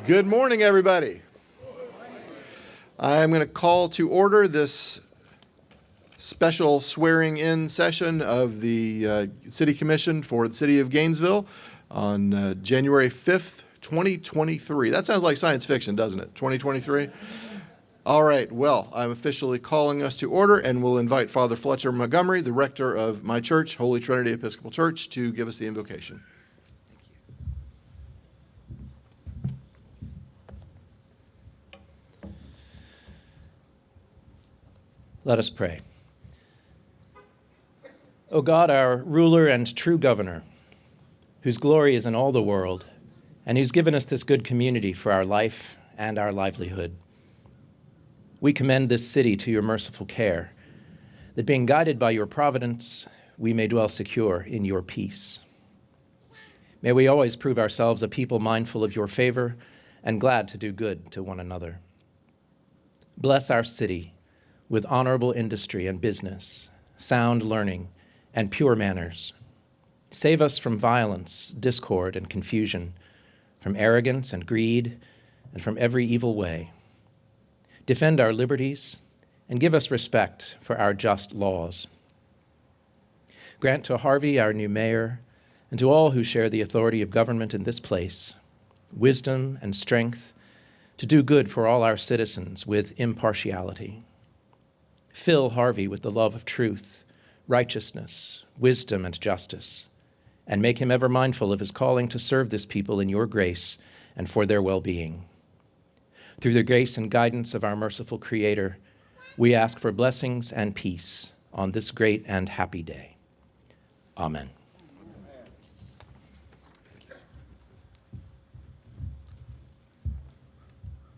Good morning, everybody. I'm going to call to order this special swearing-in session of the City Commission for the City of Gainesville on January 5th, 2023. That sounds like science fiction, doesn't it? 2023? All right, well, I'm officially calling us to order, and we'll invite Father Fletcher Montgomery, the rector of my church, Holy Trinity Episcopal Church, to give us the invocation. Let us pray. O God, our ruler and true governor, whose glory is in all the world, and who's given us this good community for our life and our livelihood, we commend this city to your merciful care, that being guided by your providence, we may dwell secure in your peace. May we always prove ourselves a people mindful of your favor and glad to do good to one another. Bless our city with honorable industry and business, sound learning, and pure manners. Save us from violence, discord, and confusion, from arrogance and greed, and from every evil way. Defend our liberties, and give us respect for our just laws. Grant to Harvey, our new mayor, and to all who share the authority of government in this place, wisdom and strength to do good for all our citizens with impartiality. Fill Harvey with the love of truth, righteousness, wisdom, and justice, and make him ever mindful of his calling to serve this people in your grace and for their well-being. Through the grace and guidance of our merciful Creator, we ask for blessings and peace on this great and happy day. Amen.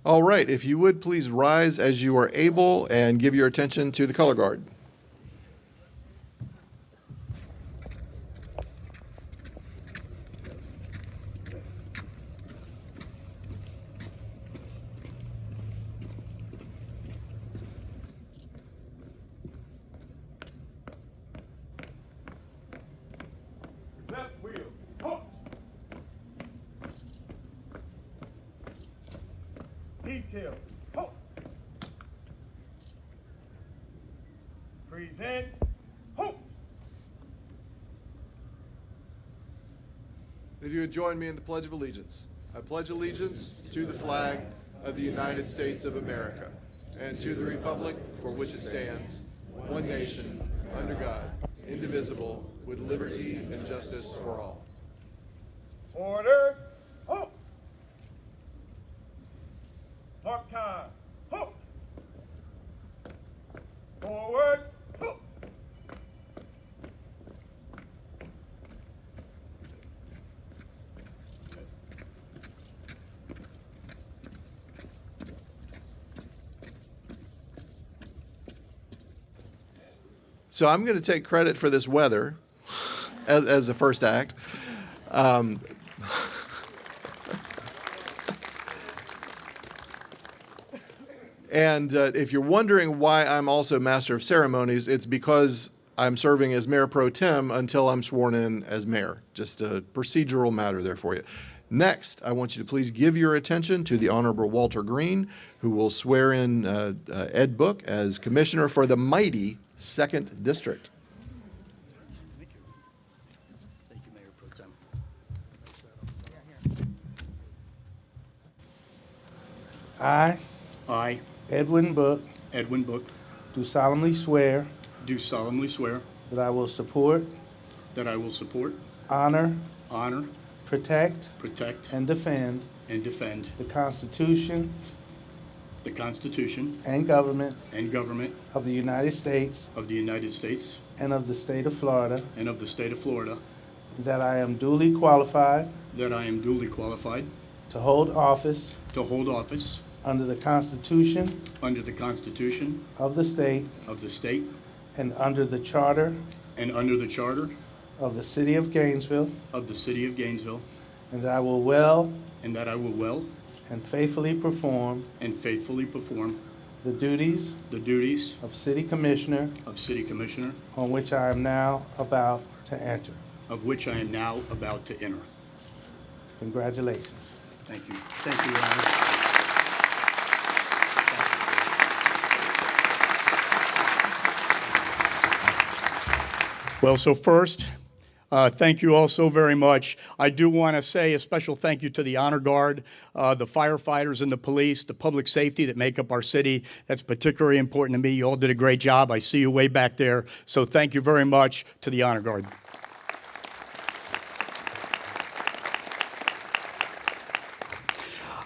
All right, if you would please rise as you are able and give your attention to the color guard. Left wheel, halt. Detail, halt. Present, halt. If you would join me in the Pledge of Allegiance. I pledge allegiance to the flag of the United States of America and to the republic for which it stands, one nation, under God, indivisible, with liberty and justice for all. Order, halt. Mark time, halt. Forward, halt. So I'm going to take credit for this weather as the first act. And if you're wondering why I'm also Master of Ceremonies, it's because I'm serving as Mayor Pro Tem until I'm sworn in as Mayor. Just a procedural matter there for you. Next, I want you to please give your attention to the Honorable Walter Green, who will swear in Ed Book as Commissioner for the mighty 2nd District. Thank you, Mayor Pro Tem. I, I, Edwin Book, Edwin Book, do solemnly swear do solemnly swear that I will support, that I will support, honor, honor, protect, protect, and defend and defend the Constitution the Constitution and government and government of the United States of the United States and of the state of Florida, and of the state of Florida, that I am duly qualified that I am duly qualified to hold office to hold office under the Constitution under the Constitution of the state of the state and under the charter and under the charter of the city of Gainesville, of the city of Gainesville, and that I will well and that I will well and faithfully perform and faithfully perform the duties the duties of City Commissioner of City Commissioner, on which I am now about to enter. of which I am now about to enter. Congratulations. Thank you. Thank you, Your Honor. Well, so first, thank you all so very much. I do want to say a special thank you to the Honor Guard, the firefighters and the police, the public safety that make up our city. That's particularly important to me. You all did a great job. I see you way back there. So thank you very much to the Honor Guard.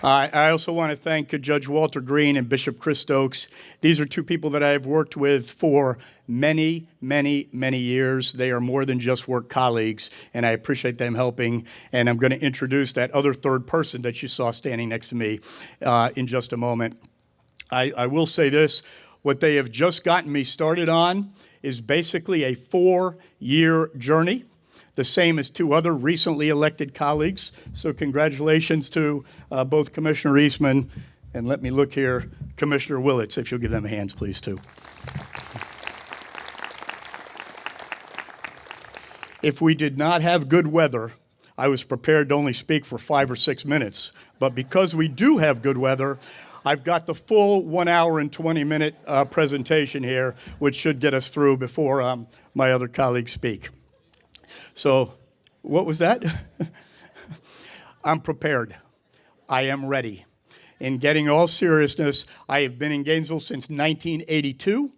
I also want to thank Judge Walter Green and Bishop Chris Stokes. These are two people that I have worked with for many, many, many years. They are more than just work colleagues, and I appreciate them helping. And I'm going to introduce that other third person that you saw standing next to me in just a moment. I will say this. What they have just gotten me started on is basically a 4-year journey, the same as 2 other recently elected colleagues. So congratulations to both Commissioner Eastman, and let me look here, Commissioner Willits, if you'll give them hands, please, too. If we did not have good weather, I was prepared to only speak for 5 or 6 minutes. But because we do have good weather, I've got the full 1 hour and 20-minute presentation here, which should get us through before my other colleagues speak. So, what was that? I'm prepared. I am ready. In getting all seriousness, I have been in Gainesville since 1982.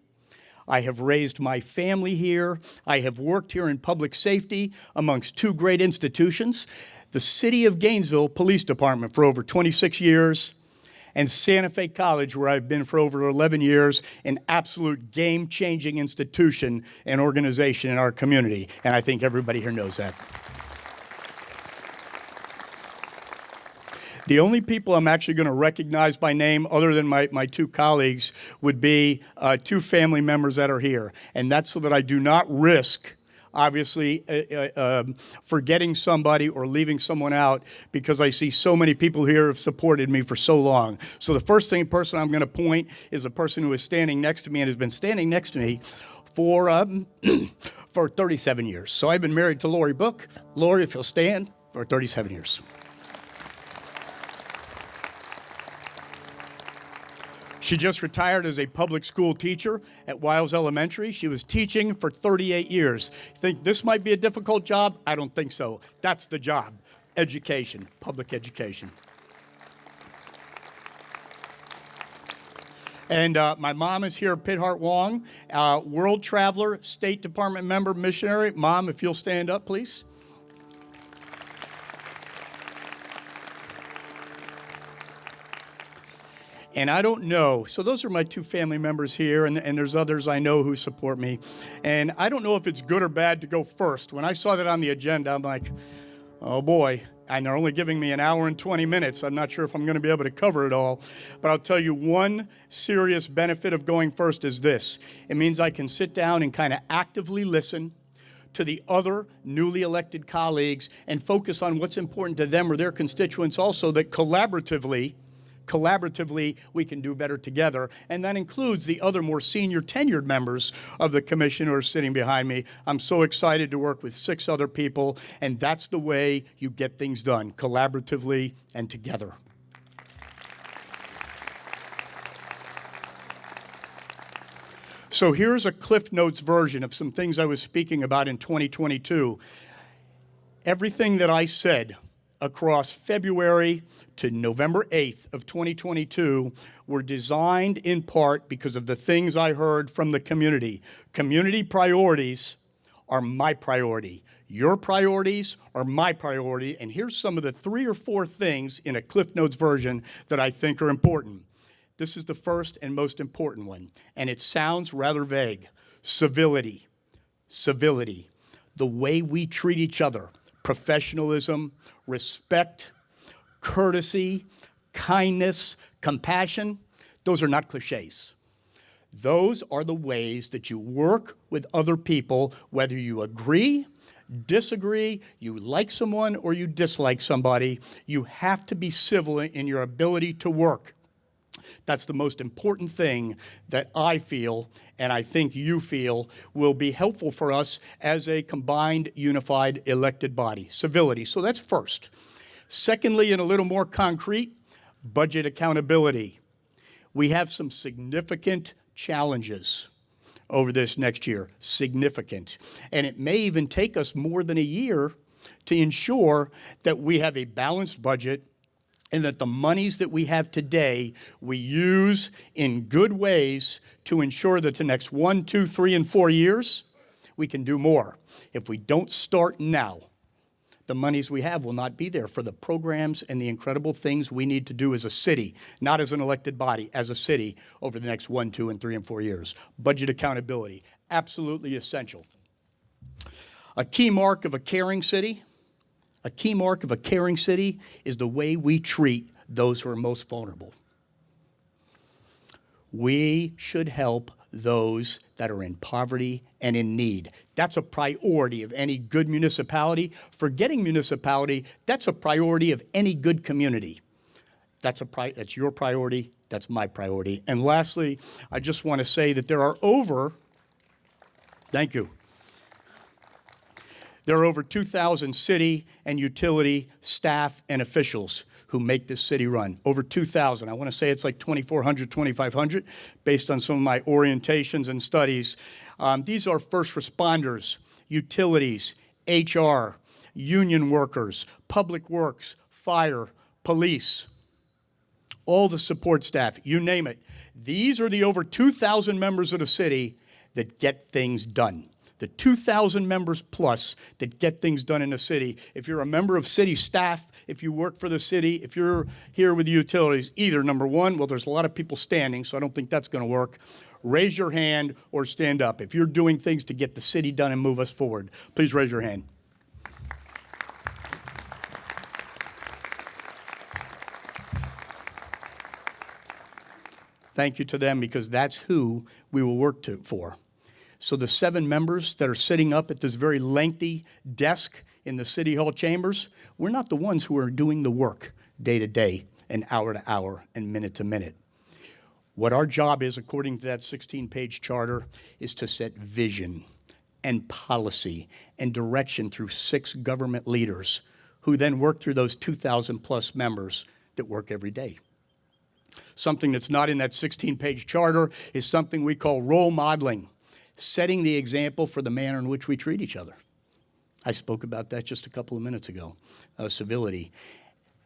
I have raised my family here. I have worked here in public safety amongst 2 great institutions, the City of Gainesville Police Department for over 26 years, and Santa Fe College, where I've been for over 11 years, an absolute game-changing institution and organization in our community. And I think everybody here knows that. The only people I'm actually going to recognize by name, other than my 2 colleagues, would be 2 family members that are here. And that's so that I do not risk, obviously, forgetting somebody or leaving someone out, because I see so many people here who have supported me for so long. So the first person I'm going to point is a person who is standing next to me and has been standing next to me for 37 years. So I've been married to Lori Book. Lori, if you'll stand, for 37 years. She just retired as a public school teacher at Wiles Elementary. She was teaching for 38 years. You think this might be a difficult job? I don't think so. That's the job. Education, public education. And my mom is here, Pit Hart Wong, world traveler, State Department member, missionary. Mom, if you'll stand up, please. And I don't know, so those are my 2 family members here, and there's others I know who support me. And I don't know if it's good or bad to go first. When I saw that on the agenda, I'm like, oh boy, and they're only giving me 1 hour and 20 minutes. I'm not sure if I'm going to be able to cover it all. But I'll tell you, one serious benefit of going first is this. It means I can sit down and kind of actively listen to the other newly elected colleagues and focus on what's important to them or their constituents also, that collaboratively, we can do better together. And that includes the other more senior tenured members of the commission who are sitting behind me. I'm so excited to work with 6 other people, and that's the way you get things done, collaboratively and together. So here's a Cliff Notes version of some things I was speaking about in 2022. Everything that I said across February to November 8th of 2022 were designed in part because of the things I heard from the community. Community priorities are my priority. Your priorities are my priority. And here's some of the 3 or 4 things in a Cliff Notes version that I think are important. This is the first and most important one, and it sounds rather vague. Civility. Civility. The way we treat each other. Professionalism, respect, courtesy, kindness, compassion. Those are not cliches. Those are the ways that you work with other people, whether you agree, disagree, you like someone, or you dislike somebody. You have to be civil in your ability to work. That's the most important thing that I feel, and I think you feel, will be helpful for us as a combined, unified, elected body. Civility. So that's first. Secondly, and a little more concrete, budget accountability. We have some significant challenges over this next year, significant. And it may even take us more than a year to ensure that we have a balanced budget and that the monies that we have today we use in good ways to ensure that the next 1, 2, 3, and 4 years we can do more. If we don't start now, the monies we have will not be there for the programs and the incredible things we need to do as a city, not as an elected body, as a city over the next 1, 2, and 3, and 4 years. Budget accountability, absolutely essential. A key mark of a caring city, is the way we treat those who are most vulnerable. We should help those that are in poverty and in need. That's a priority of any good municipality. Forgetting municipality, that's a priority of any good community. That's your priority, that's my priority. And lastly, I just want to say that there are over 2,000 city and utility staff and officials who make this city run. Over 2,000. I want to say it's like 2,400, 2,500, based on some of my orientations and studies. These are first responders, utilities, HR, union workers, public works, fire, police, all the support staff, you name it. These are the over 2,000 members of the city that get things done. The 2,000 members plus that get things done in the city. If you're a member of city staff, if you work for the city, if you're here with the utilities, either number one, well, there's a lot of people standing, so I don't think that's going to work. Raise your hand or stand up. If you're doing things to get the city done and move us forward, please raise your hand. Thank you to them, because that's who we will work for. So the 7 members that are sitting up at this very lengthy desk in the City Hall chambers, we're not the ones who are doing the work day to day and hour to hour and minute to minute. What our job is, according to that 16-page charter, is to set vision and policy and direction through 6 government leaders who then work through those 2,000 plus members that work every day. Something that's not in that 16-page charter is something we call role modeling. Setting the example for the manner in which we treat each other. I spoke about that just a couple of minutes ago, civility.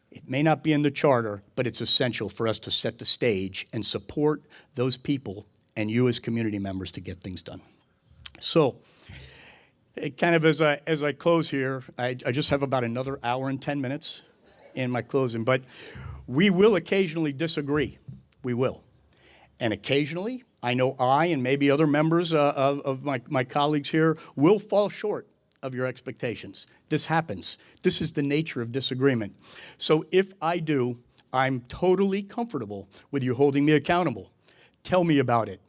It may not be in the charter, but it's essential for us to set the stage and support those people and you as community members to get things done. So, kind of as I close here, I just have about another hour and 10 minutes in my closing, but we will occasionally disagree. We will. And occasionally, I know I and maybe other members of my colleagues here will fall short of your expectations. This happens. This is the nature of disagreement. So if I do, I'm totally comfortable with you holding me accountable. Tell me about it.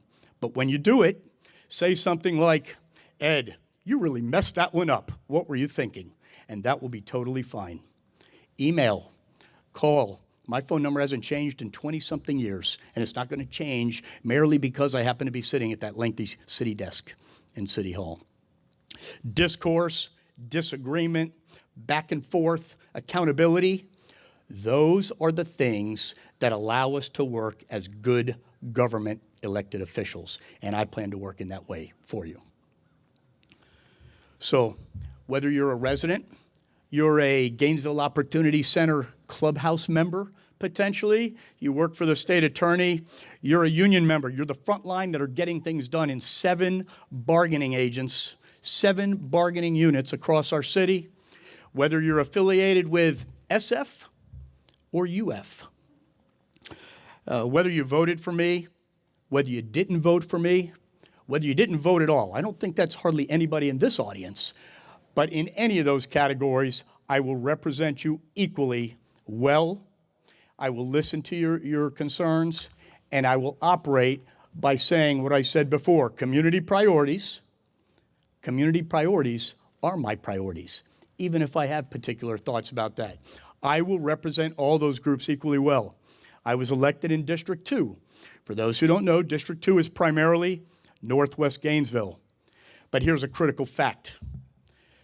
But when you do it, say something like, Ed, you really messed that one up. What were you thinking? And that will be totally fine. Email, call. My phone number hasn't changed in 20-something years, and it's not going to change merely because I happen to be sitting at that lengthy city desk in City Hall. Discourse, disagreement, back and forth, accountability, those are the things that allow us to work as good government elected officials, and I plan to work in that way for you. So, whether you're a resident, you're a Gainesville Opportunity Center clubhouse member, potentially. You work for the state attorney. You're a union member. You're the front line that are getting things done in 7 bargaining agents, 7 bargaining units across our city. Whether you're affiliated with SF or UF. Whether you voted for me, whether you didn't vote for me, whether you didn't vote at all. I don't think that's hardly anybody in this audience. But in any of those categories, I will represent you equally well. I will listen to your concerns, and I will operate by saying what I said before. Community priorities are my priorities, even if I have particular thoughts about that. I will represent all those groups equally well. I was elected in District 2. For those who don't know, District 2 is primarily Northwest Gainesville. But here's a critical fact.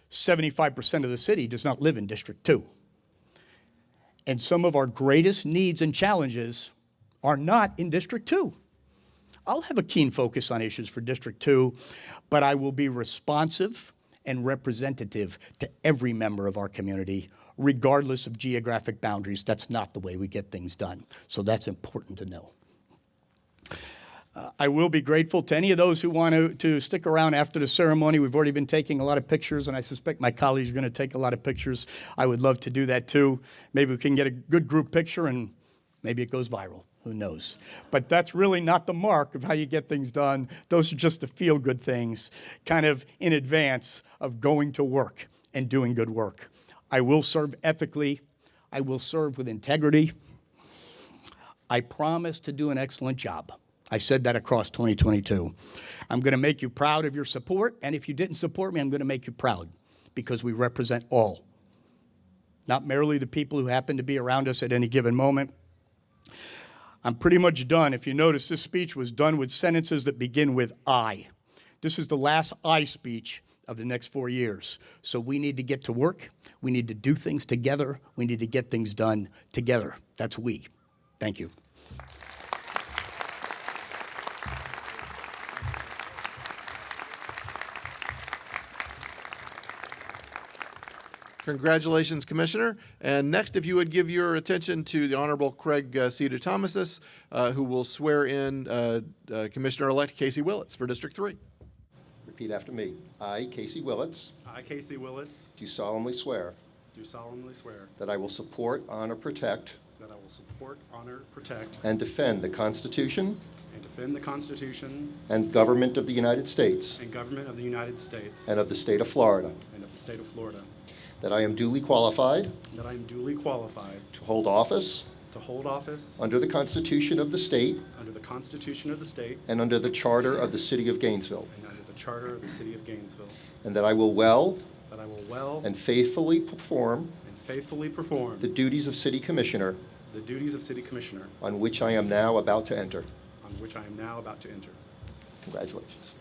75% of the city does not live in District 2. And some of our greatest needs and challenges are not in District 2. I'll have a keen focus on issues for District 2, but I will be responsive and representative to every member of our community, regardless of geographic boundaries. That's not the way we get things done. So that's important to know. I will be grateful to any of those who want to stick around after the ceremony. We've already been taking a lot of pictures, and I suspect my colleagues are going to take a lot of pictures. I would love to do that too. Maybe we can get a good group picture, and maybe it goes viral. Who knows? But that's really not the mark of how you get things done. Those are just the feel-good things, kind of in advance of going to work and doing good work. I will serve ethically. I will serve with integrity. I promise to do an excellent job. I said that across 2022. I'm going to make you proud of your support, and if you didn't support me, I'm going to make you proud, because we represent all, not merely the people who happen to be around us at any given moment. I'm pretty much done. If you notice, this speech was done with sentences that begin with I. This is the last I speech of the next 4 years. So we need to get to work. We need to do things together. We need to get things done together. That's we. Thank you. Congratulations, Commissioner. And next, if you would give your attention to the Honorable Craig C. Thomasis, who will swear in Commissioner-elect Casey Willits for District 3. Repeat after me. I, Casey Willits, I, Casey Willits, do solemnly swear do solemnly swear that I will support, honor, protect, that I will support, honor, protect, and defend the Constitution and defend the Constitution and government of the United States and government of the United States and of the state of Florida, and of the state of Florida, that I am duly qualified that I am duly qualified to hold office to hold office under the Constitution of the state under the Constitution of the state and under the Charter of the City of Gainesville, and under the Charter of the City of Gainesville, and that I will well that I will well and faithfully perform and faithfully perform the duties of City Commissioner the duties of City Commissioner on which I am now about to enter. on which I am now about to enter. Congratulations.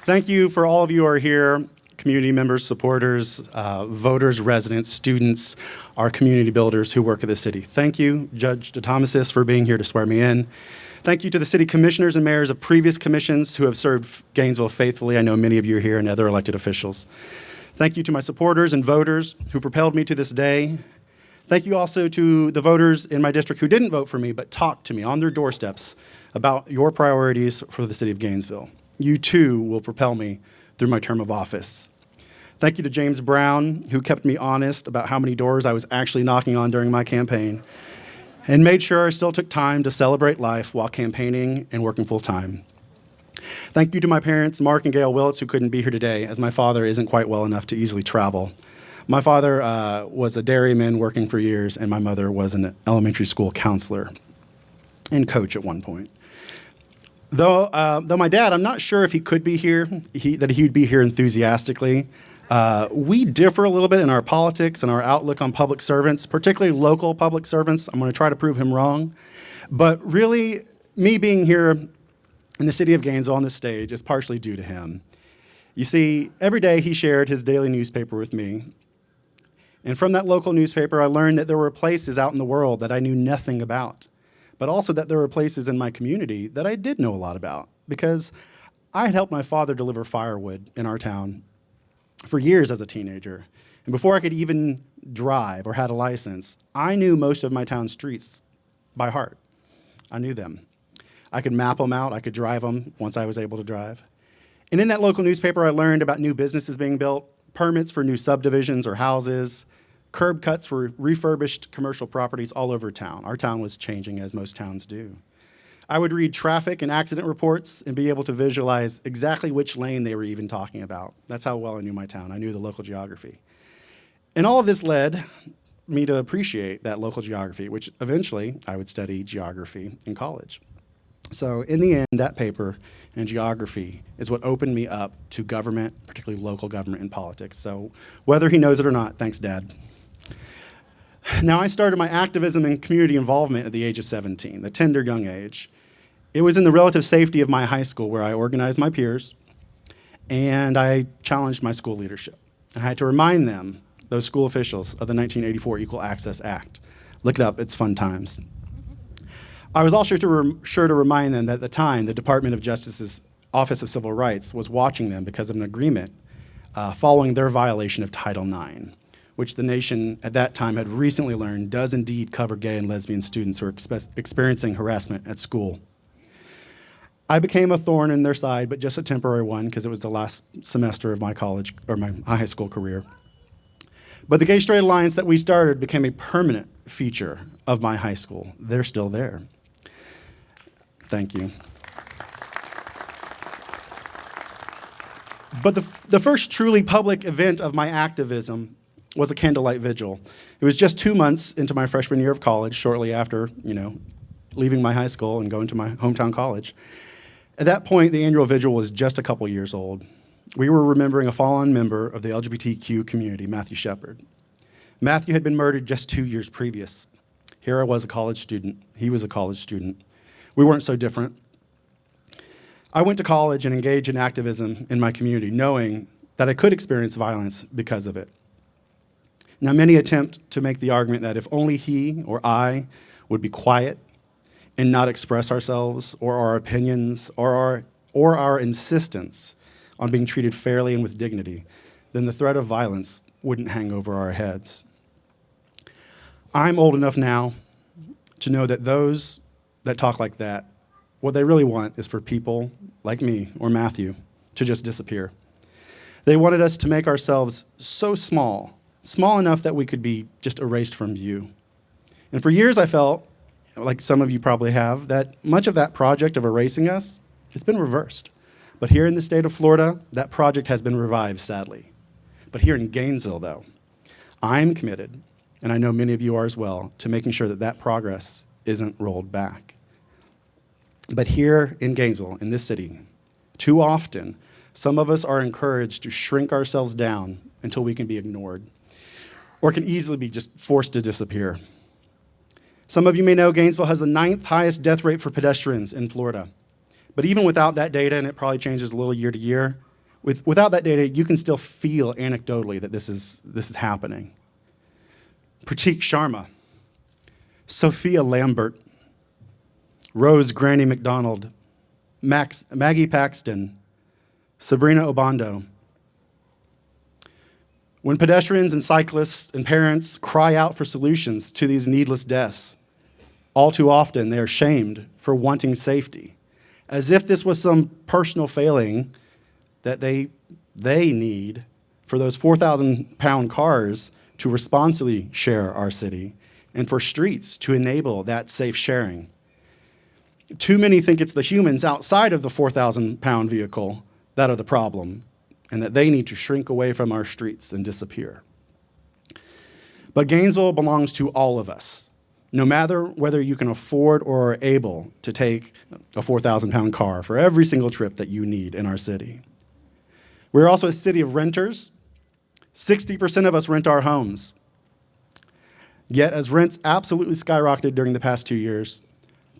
Thank you for all of you who are here, community members, supporters, voters, residents, students, our community builders who work at the city. Thank you, Judge Thomasis, for being here to swear me in. Thank you to the city commissioners and mayors of previous commissions who have served Gainesville faithfully. I know many of you are here and other elected officials. Thank you to my supporters and voters who propelled me to this day. Thank you also to the voters in my district who didn't vote for me but talked to me on their doorsteps about your priorities for the city of Gainesville. You too will propel me through my term of office. Thank you to James Brown, who kept me honest about how many doors I was actually knocking on during my campaign, and made sure I still took time to celebrate life while campaigning and working full time. Thank you to my parents, Mark and Gail Willits, who couldn't be here today, as my father isn't quite well enough to easily travel. My father was a dairyman working for years, and my mother was an elementary school counselor and coach at one point. Though my dad, I'm not sure if he could be here, that he would be here enthusiastically. We differ a little bit in our politics and our outlook on public servants, particularly local public servants. I'm going to try to prove him wrong. But really, me being here in the city of Gainesville on this stage is partially due to him. You see, every day he shared his daily newspaper with me. And from that local newspaper, I learned that there were places out in the world that I knew nothing about, but also that there were places in my community that I did know a lot about, because I had helped my father deliver firewood in our town for years as a teenager. And before I could even drive or had a license, I knew most of my town's streets by heart. I knew them. I could map them out. I could drive them once I was able to drive. And in that local newspaper, I learned about new businesses being built, permits for new subdivisions or houses, curb cuts for refurbished commercial properties all over town. Our town was changing, as most towns do. I would read traffic and accident reports and be able to visualize exactly which lane they were even talking about. That's how well I knew my town. I knew the local geography. And all of this led me to appreciate that local geography, which eventually I would study geography in college. So in the end, that paper and geography is what opened me up to government, particularly local government and politics. So whether he knows it or not, thanks, Dad. Now, I started my activism and community involvement at the age of 17, the tender young age. It was in the relative safety of my high school where I organized my peers and I challenged my school leadership. And I had to remind them, those school officials, of the 1984 Equal Access Act. Look it up, it's fun times. I was also sure to remind them that at the time, the Department of Justice's Office of Civil Rights was watching them because of an agreement following their violation of Title IX, which the nation at that time had recently learned does indeed cover gay and lesbian students who are experiencing harassment at school. I became a thorn in their side, but just a temporary one because it was the last semester of my college or my high school career. But the Gay Straight Alliance that we started became a permanent feature of my high school. They're still there. Thank you. But the first truly public event of my activism was a candlelight vigil. It was just 2 months into my freshman year of college, shortly after, leaving my high school and going to my hometown college. At that point, the annual vigil was just a couple years old. We were remembering a fallen member of the LGBTQ community, Matthew Shepard. Matthew had been murdered just 2 years previous. Here I was a college student. He was a college student. We weren't so different. I went to college and engaged in activism in my community, knowing that I could experience violence because of it. Now, many attempt to make the argument that if only he or I would be quiet and not express ourselves or our opinions or our insistence on being treated fairly and with dignity, then the threat of violence wouldn't hang over our heads. I'm old enough now to know that those that talk like that, what they really want is for people like me or Matthew to just disappear. They wanted us to make ourselves so small enough that we could be just erased from view. And for years I felt, like some of you probably have, that much of that project of erasing us has been reversed. But here in the state of Florida, that project has been revived, sadly. But here in Gainesville, though, I'm committed, and I know many of you are as well, to making sure that that progress isn't rolled back. But here in Gainesville, in this city, too often, some of us are encouraged to shrink ourselves down until we can be ignored, or can easily be just forced to disappear. Some of you may know Gainesville has the 9th highest death rate for pedestrians in Florida. But even without that data, and it probably changes a little year to year, without that data, you can still feel anecdotally that this is happening. Pratik Sharma, Sophia Lambert, Rose Granny McDonald, Maggie Paxton, Sabrina Obando. When pedestrians and cyclists and parents cry out for solutions to these needless deaths, all too often they are shamed for wanting safety, as if this was some personal failing that they need for those 4,000-pound cars to responsibly share our city and for streets to enable that safe sharing. Too many think it's the humans outside of the 4,000-pound vehicle that are the problem, and that they need to shrink away from our streets and disappear. But Gainesville belongs to all of us, no matter whether you can afford or are able to take a 4,000-pound car for every single trip that you need in our city. We're also a city of renters. 60% of us rent our homes. Yet, as rents absolutely skyrocketed during the past 2 years,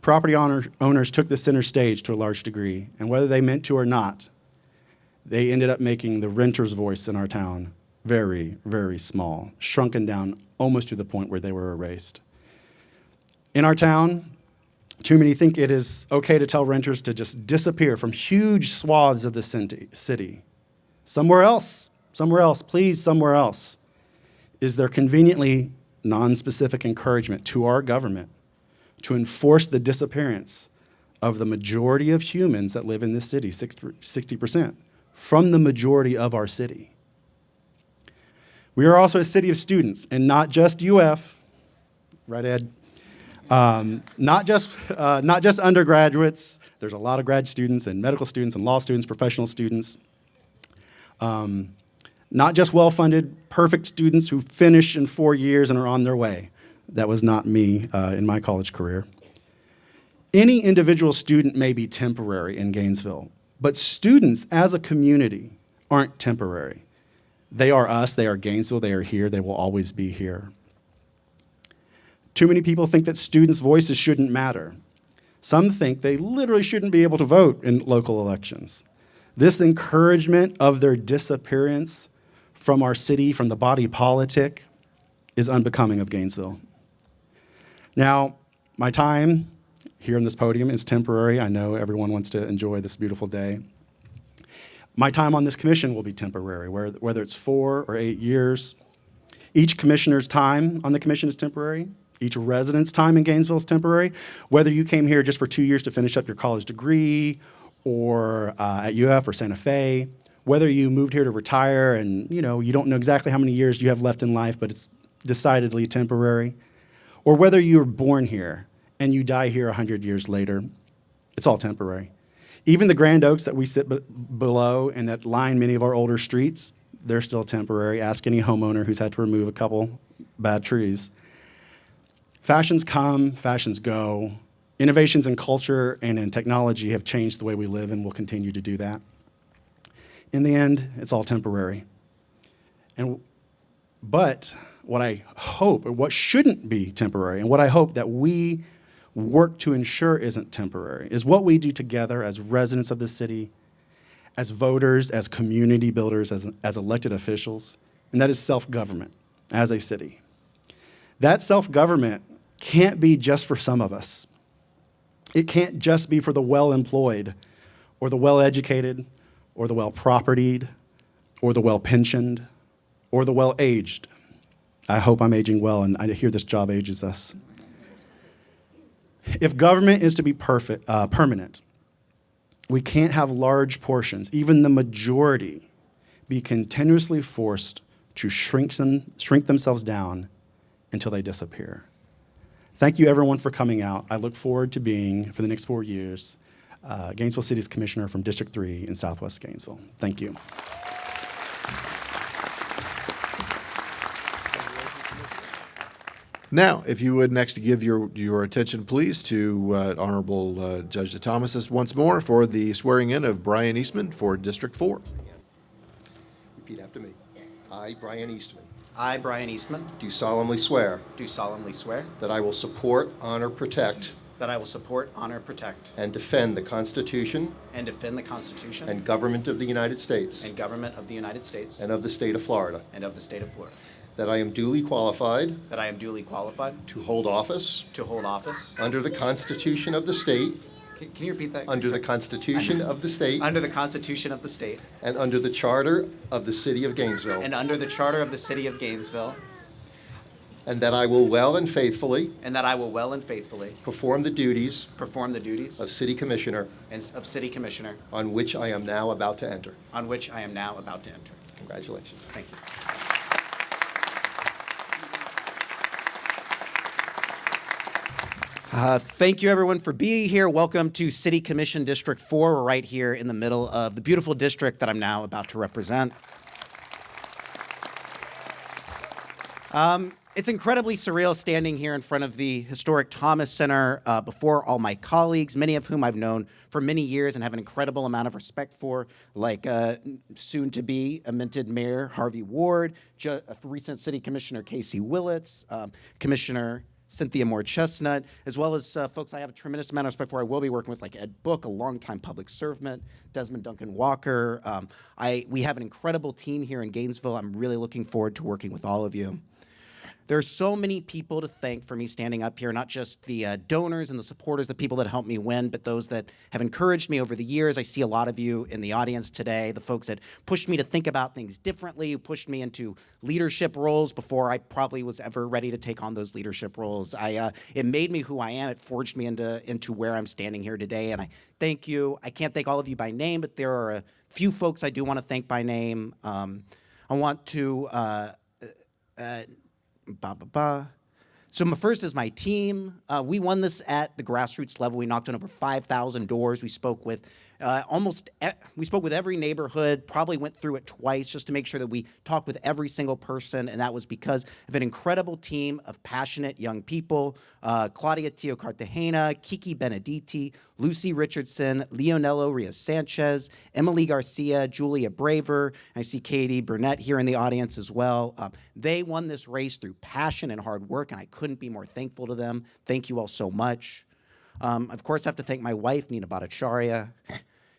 property owners took the center stage to a large degree, and whether they meant to or not, they ended up making the renter's voice in our town very, very small, shrunken down almost to the point where they were erased. In our town, too many think it is okay to tell renters to just disappear from huge swaths of the city. Somewhere else, please, somewhere else, is their conveniently non-specific encouragement to our government to enforce the disappearance of the majority of humans that live in this city, 60%. From the majority of our city. We are also a city of students, and not just UF, right, Ed? Not just undergraduates. There's a lot of grad students and medical students and law students, professional students. Not just well-funded, perfect students who finish in 4 years and are on their way. That was not me in my college career. Any individual student may be temporary in Gainesville, but students as a community aren't temporary. They are us, they are Gainesville, they are here, they will always be here. Too many people think that students' voices shouldn't matter. Some think they literally shouldn't be able to vote in local elections. This encouragement of their disappearance from our city, from the body politic, is unbecoming of Gainesville. Now, my time here on this podium is temporary. I know everyone wants to enjoy this beautiful day. My time on this commission will be temporary, whether it's 4 or 8 years. Each commissioner's time on the commission is temporary. Each resident's time in Gainesville is temporary. Whether you came here just for 2 years to finish up your college degree, or at UF or Santa Fe, whether you moved here to retire and you don't know exactly how many years you have left in life, but it's decidedly temporary, or whether you were born here and you die here 100 years later, it's all temporary. Even the grand oaks that we sit below and that line many of our older streets, they're still temporary. Ask any homeowner who's had to remove a couple bad trees. Fashions come, fashions go. Innovations in culture and in technology have changed the way we live and will continue to do that. In the end, it's all temporary. But what I hope, or what shouldn't be temporary, and what I hope that we work to ensure isn't temporary, is what we do together as residents of the city, as voters, as community builders, as elected officials, and that is self-government as a city. That self-government can't be just for some of us. It can't just be for the well-employed, or the well-educated, or the well-propertied, or the well-pensioned, or the well-aged. I hope I'm aging well, and I hear this job ages us. If government is to be permanent, we can't have large portions, even the majority, be continuously forced to shrink themselves down until they disappear. Thank you, everyone, for coming out. I look forward to being, for the next 4 years, Gainesville City's Commissioner from District 3 in Southwest Gainesville. Thank you. Now, if you would next give your attention, please, to Honorable Judge DeThomasis once more for the swearing in of Brian Eastman for District 4. Repeat after me. I, Brian Eastman, I, Brian Eastman, do solemnly swear do solemnly swear that I will support, honor, protect, that I will support, honor, protect, and defend the Constitution and defend the Constitution and government of the United States and government of the United States and of the state of Florida, and of the state of Florida, that I am duly qualified that I am duly qualified to hold office to hold office. under the Constitution of the state, Can you repeat that? under the Constitution of the state, Under the Constitution of the state and under the Charter of the City of Gainesville, and under the Charter of the City of Gainesville, and that I will well and faithfully and that I will well and faithfully perform the duties perform the duties of City Commissioner of City Commissioner on which I am now about to enter. on which I am now about to enter. Congratulations. Thank you. Thank you, everyone, for being here. Welcome to City Commission District 4. We're right here in the middle of the beautiful district that I'm now about to represent. It's incredibly surreal standing here in front of the historic Thomas Center before all my colleagues, many of whom I've known for many years and have an incredible amount of respect for, like soon-to-be minted Mayor Harvey Ward, recent City Commissioner Casey Willits, Commissioner Cynthia Moore Chestnut, as well as folks I have a tremendous amount of respect for. I will be working with, like Ed Book, a longtime public servant, Desmond Duncan Walker. We have an incredible team here in Gainesville. I'm really looking forward to working with all of you. There are so many people to thank for me standing up here, not just the donors and the supporters, the people that helped me win, but those that have encouraged me over the years. I see a lot of you in the audience today, the folks that pushed me to think about things differently, who pushed me into leadership roles before I probably was ever ready to take on those leadership roles. It made me who I am. It forged me into where I'm standing here today, and I thank you. I can't thank all of you by name, but there are a few folks I do want to thank by name. I want to So first is my team. We won this at the grassroots level. We knocked on over 5,000 doors. We spoke with every neighborhood, probably went through it twice just to make sure that we talked with every single person, and that was because of an incredible team of passionate young people. Claudia Tio Cartagena, Kiki Benedetti, Lucy Richardson, Leonello Rios-Sanchez, Emily Garcia, Julia Braver. I see Katie Burnett here in the audience as well. They won this race through passion and hard work, and I couldn't be more thankful to them. Thank you all so much. Of course, I have to thank my wife, Nina Bhattacharya.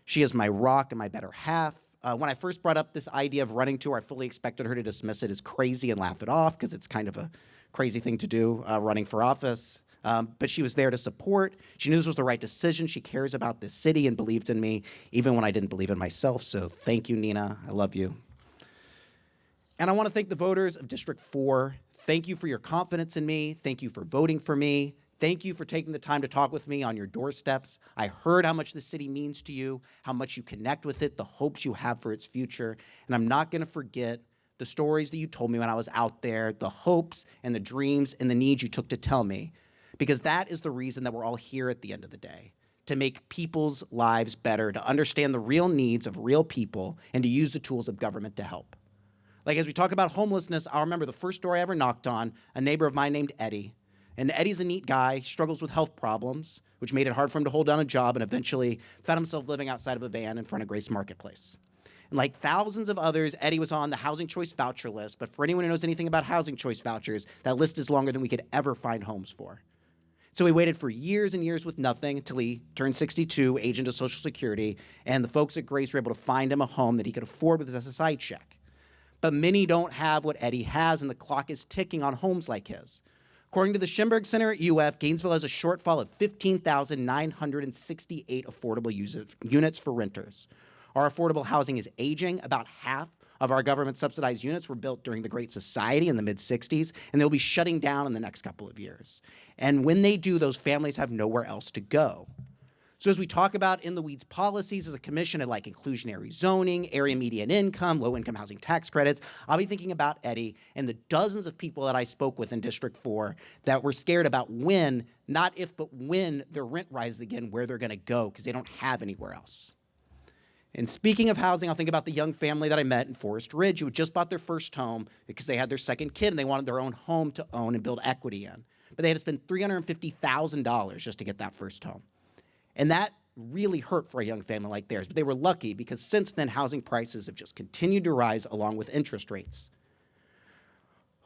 She is my rock and my better half. When I first brought up this idea of running to her, I fully expected her to dismiss it as crazy and laugh it off because it's kind of a crazy thing to do, running for office. But she was there to support. She knew this was the right decision. She cares about this city and believed in me, even when I didn't believe in myself. So thank you, Nina. I love you. And I want to thank the voters of District 4. Thank you for your confidence in me. Thank you for voting for me. Thank you for taking the time to talk with me on your doorsteps. I heard how much the city means to you, how much you connect with it, the hopes you have for its future. And I'm not going to forget the stories that you told me when I was out there, the hopes and the dreams and the needs you took to tell me, because that is the reason that we're all here at the end of the day, to make people's lives better, to understand the real needs of real people, and to use the tools of government to help. Like as we talk about homelessness, I'll remember the first door I ever knocked on, a neighbor of mine named Eddie. And Eddie's a neat guy, struggles with health problems, which made it hard for him to hold down a job, and eventually found himself living outside of a van in front of Grace Marketplace. And like thousands of others, Eddie was on the Housing Choice Voucher list, but for anyone who knows anything about Housing Choice Vouchers, that list is longer than we could ever find homes for. So he waited for years and years with nothing until he turned 62, age into Social Security, and the folks at Grace were able to find him a home that he could afford with his SSI check. But many don't have what Eddie has, and the clock is ticking on homes like his. According to the Schimberg Center at UF, Gainesville has a shortfall of 15,968 affordable units for renters. Our affordable housing is aging. About half of our government-subsidized units were built during the Great Society in the mid-'60s, and they'll be shutting down in the next couple of years. And when they do, those families have nowhere else to go. So as we talk about in the weeds policies as a commission of like inclusionary zoning, area median income, low-income housing tax credits, I'll be thinking about Eddie and the dozens of people that I spoke with in District 4 that were scared about when, not if, but when their rent rises again, where they're gonna go because they don't have anywhere else. And speaking of housing, I'll think about the young family that I met in Forest Ridge who had just bought their first home because they had their second kid and they wanted their own home to own and build equity in. But they had to spend $350,000 just to get that first home. And that really hurt for a young family like theirs. But they were lucky because since then, housing prices have just continued to rise along with interest rates.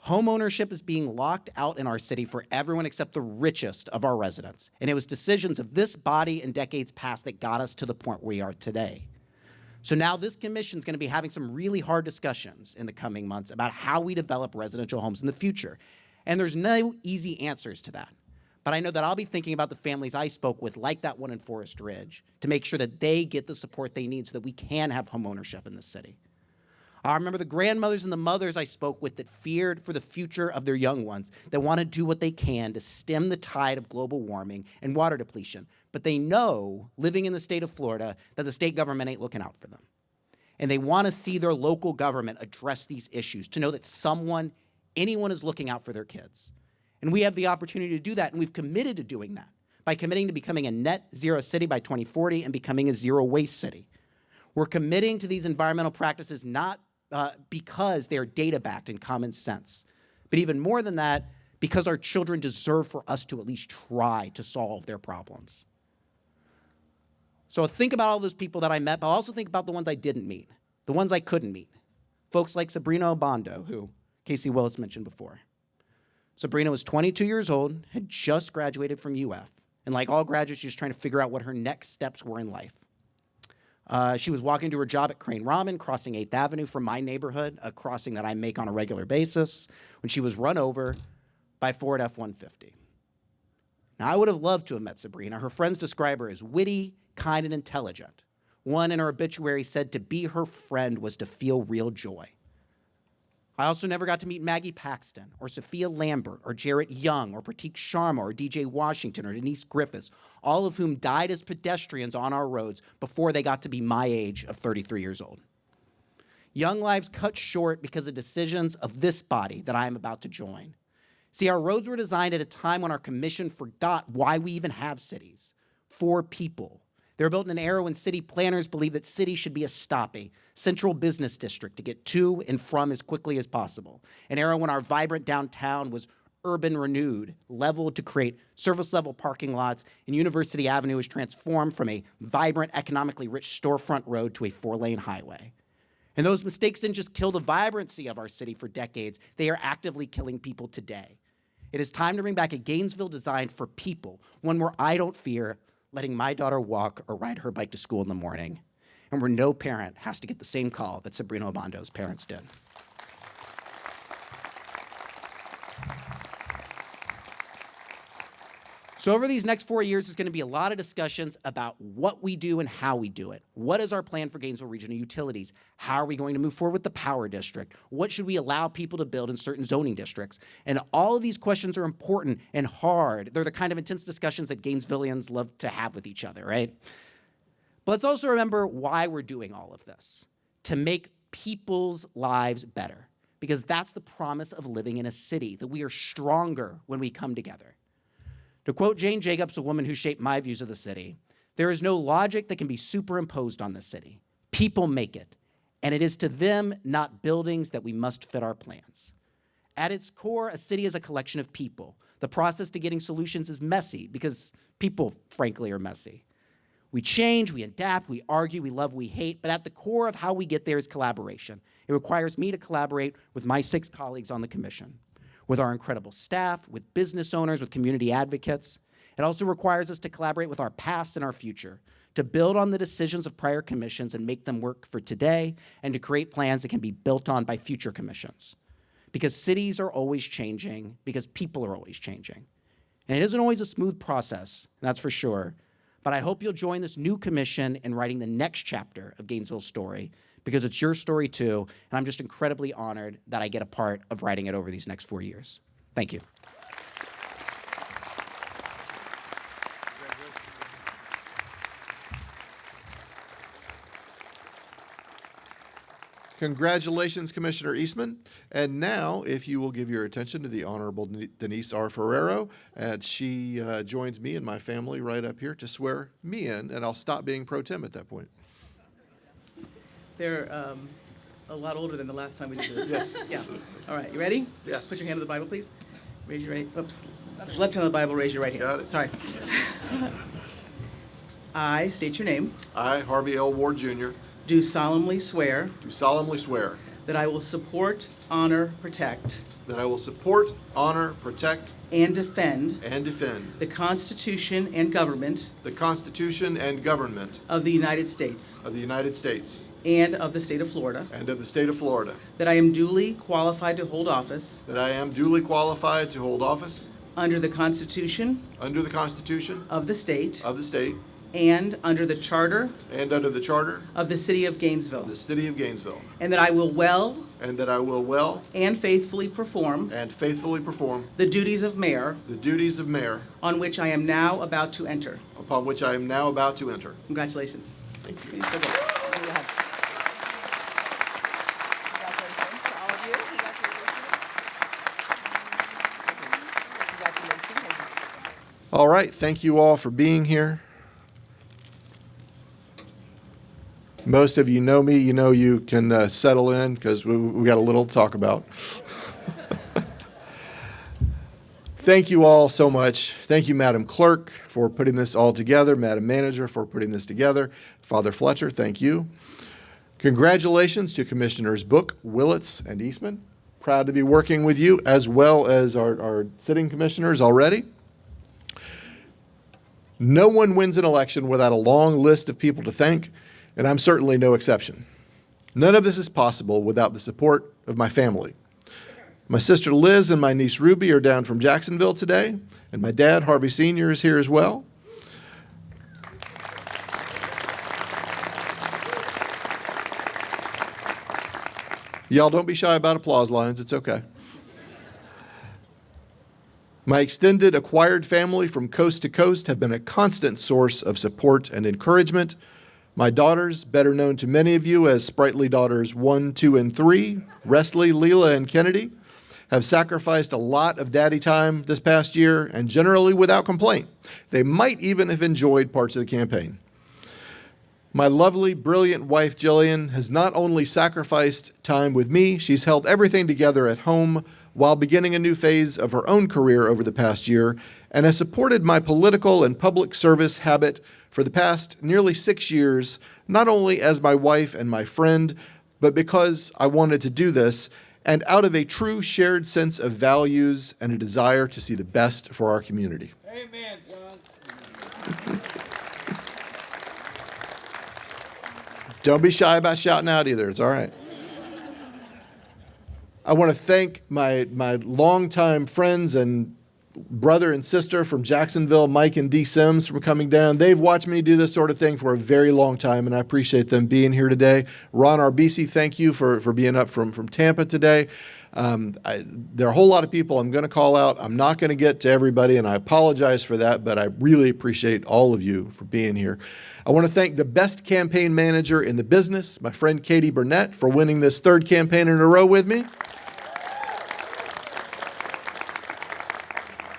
Homeownership is being locked out in our city for everyone except the richest of our residents. And it was decisions of this body in decades past that got us to the point where we are today. So now this commission is going to be having some really hard discussions in the coming months about how we develop residential homes in the future. And there's no easy answers to that. But I know that I'll be thinking about the families I spoke with, like that one in Forest Ridge, to make sure that they get the support they need so that we can have homeownership in this city. I remember the grandmothers and the mothers I spoke with that feared for the future of their young ones, that want to do what they can to stem the tide of global warming and water depletion. But they know, living in the state of Florida, that the state government ain't looking out for them. And they want to see their local government address these issues, to know that anyone is looking out for their kids. And we have the opportunity to do that, and we've committed to doing that by committing to becoming a net zero city by 2040 and becoming a zero waste city. We're committing to these environmental practices not because they are data-backed and common sense, but even more than that, because our children deserve for us to at least try to solve their problems. So think about all those people that I met, but I'll also think about the ones I didn't meet, the ones I couldn't meet. Folks like Sabrina Obando, who Casey Willis mentioned before. Sabrina was 22 years old, had just graduated from UF, and like all graduates, she was trying to figure out what her next steps were in life. She was walking to her job at Crane Ramen, crossing 8th Avenue from my neighborhood, a crossing that I make on a regular basis, when she was run over by a Ford F-150. Now, I would have loved to have met Sabrina. Her friends describe her as witty, kind, and intelligent. One in her obituary said to be her friend was to feel real joy. I also never got to meet Maggie Paxton, or Sophia Lambert, or Jarrett Young, or Pratik Sharma, or DJ Washington, or Denise Griffiths, all of whom died as pedestrians on our roads before they got to be my age of 33 years old. Young lives cut short because of decisions of this body that I am about to join. See, our roads were designed at a time when our commission forgot why we even have cities, for people. They were built in an era when city planners believed that cities should be a central business district to get to and from as quickly as possible. An era when our vibrant downtown was urban renewed, leveled to create service-level parking lots, and University Avenue was transformed from a vibrant, economically rich storefront road to a 4-lane highway. And those mistakes didn't just kill the vibrancy of our city for decades, they are actively killing people today. It is time to bring back a Gainesville designed for people, one where I don't fear letting my daughter walk or ride her bike to school in the morning. and where no parent has to get the same call that Sabrina Obondo's parents did. So over these next 4 years, there's going to be a lot of discussions about what we do and how we do it. What is our plan for Gainesville Regional Utilities? How are we going to move forward with the power district? What should we allow people to build in certain zoning districts? And all of these questions are important and hard. They're the kind of intense discussions that Gainesvillians love to have with each other, right? But let's also remember why we're doing all of this: to make people's lives better. Because that's the promise of living in a city, that we are stronger when we come together. To quote Jane Jacobs, a woman who shaped my views of the city, there is no logic that can be superimposed on the city. People make it, and it is to them, not buildings, that we must fit our plans. At its core, a city is a collection of people. The process to getting solutions is messy because people, frankly, are messy. We change, we adapt, we argue, we love, we hate, but at the core of how we get there is collaboration. It requires me to collaborate with my 6 colleagues on the commission, with our incredible staff, with business owners, with community advocates. It also requires us to collaborate with our past and our future, to build on the decisions of prior commissions and make them work for today, and to create plans that can be built on by future commissions. Because cities are always changing, because people are always changing. And it isn't always a smooth process, that's for sure. But I hope you'll join this new commission in writing the next chapter of Gainesville's story, because it's your story too, and I'm just incredibly honored that I get a part of writing it over these next 4 years. Thank you. Congratulations, Commissioner Eastman. And now, if you will give your attention to the Honorable Denise R. Ferrero, and she joins me and my family right up here to swear me in, and I'll stop being pro tem at that point. They're a lot older than the last time we did this. Yes. Yeah. All right, you ready? Yes. Put your hand on the Bible, please. Raise your right, oops. Left hand on the Bible, raise your right hand. Got it. Sorry. I state your name. I, Harvey L. Ward Jr., Do solemnly swear do solemnly swear that I will support, honor, protect, that I will support, honor, protect, and defend and defend the Constitution and government the Constitution and government of the United States of the United States and of the state of Florida, and of the state of Florida, that I am duly qualified to hold office that I am duly qualified to hold office under the Constitution under the Constitution of the state of the state and under the charter and under the charter of the city of Gainesville, of the city of Gainesville, and that I will well and that I will well and faithfully perform and faithfully perform the duties of mayor the duties of mayor on which I am now about to enter. upon which I am now about to enter. Congratulations. Thank you. Please go ahead. Congratulations to all of you. Congratulations. All right, thank you all for being here. Most of you know me. You know you can settle in because we got a little to talk about. Thank you all so much. Thank you, Madam Clerk, for putting this all together. Madam Manager, for putting this together. Father Fletcher, thank you. Congratulations to Commissioners Book, Willits, and Eastman. Proud to be working with you, as well as our sitting commissioners already. No one wins an election without a long list of people to thank, and I'm certainly no exception. None of this is possible without the support of my family. My sister Liz and my niece Ruby are down from Jacksonville today, and my dad, Harvey Sr., is here as well. Y'all don't be shy about applause lines, it's okay. My extended acquired family from coast to coast have been a constant source of support and encouragement. My daughters, better known to many of you as sprightly daughters 1, 2, and 3, Wesley, Leela, and Kennedy, have sacrificed a lot of daddy time this past year, and generally without complaint. They might even have enjoyed parts of the campaign. My lovely, brilliant wife, Jillian, has not only sacrificed time with me, she's held everything together at home while beginning a new phase of her own career over the past year, and has supported my political and public service habit for the past nearly 6 years, not only as my wife and my friend, but because I wanted to do this, and out of a true shared sense of values and a desire to see the best for our community. Amen, John. Don't be shy about shouting out either. It's all right. I want to thank my longtime friends and brother and sister from Jacksonville, Mike and Dee Sims, for coming down. They've watched me do this sort of thing for a very long time, and I appreciate them being here today. Ron Arbisi, thank you for being up from Tampa today. There are a whole lot of people I'm going to call out. I'm not going to get to everybody, and I apologize for that, but I really appreciate all of you for being here. I want to thank the best campaign manager in the business, my friend Katie Burnett, for winning this third campaign in a row with me.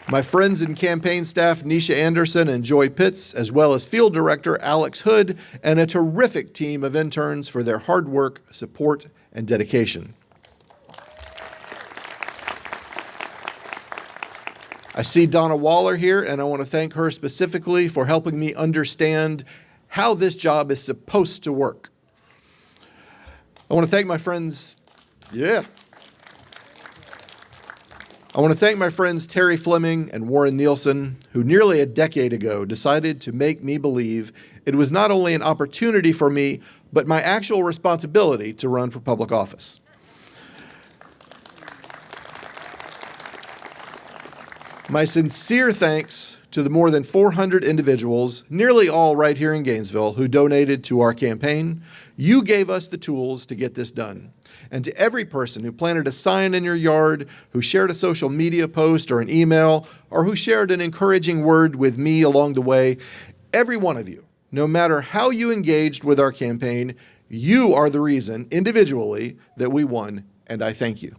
My friends and campaign staff, Nisha Anderson and Joy Pitts, as well as field director Alex Hood, and a terrific team of interns for their hard work, support, and dedication. I see Donna Waller here, and I want to thank her specifically for helping me understand how this job is supposed to work. I want to thank my friends, I want to thank my friends Terry Fleming and Warren Nielsen, who nearly a decade ago decided to make me believe it was not only an opportunity for me, but my actual responsibility to run for public office. My sincere thanks to the more than 400 individuals, nearly all right here in Gainesville, who donated to our campaign. You gave us the tools to get this done. And to every person who planted a sign in your yard, who shared a social media post or an email, or who shared an encouraging word with me along the way, every one of you, no matter how you engaged with our campaign, you are the reason, individually, that we won, and I thank you.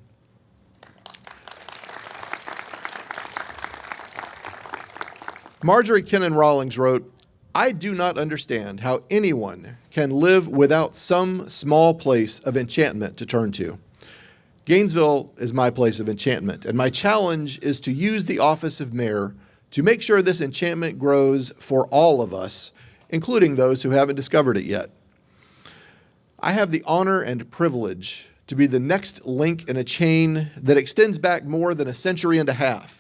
Marjorie Kinnan Rawlings wrote, "I do not understand how anyone can live without some small place of enchantment to turn to. Gainesville is my place of enchantment, and my challenge is to use the office of mayor to make sure this enchantment grows for all of us, including those who haven't discovered it yet. I have the honor and privilege to be the next link in a chain that extends back more than a century and a half.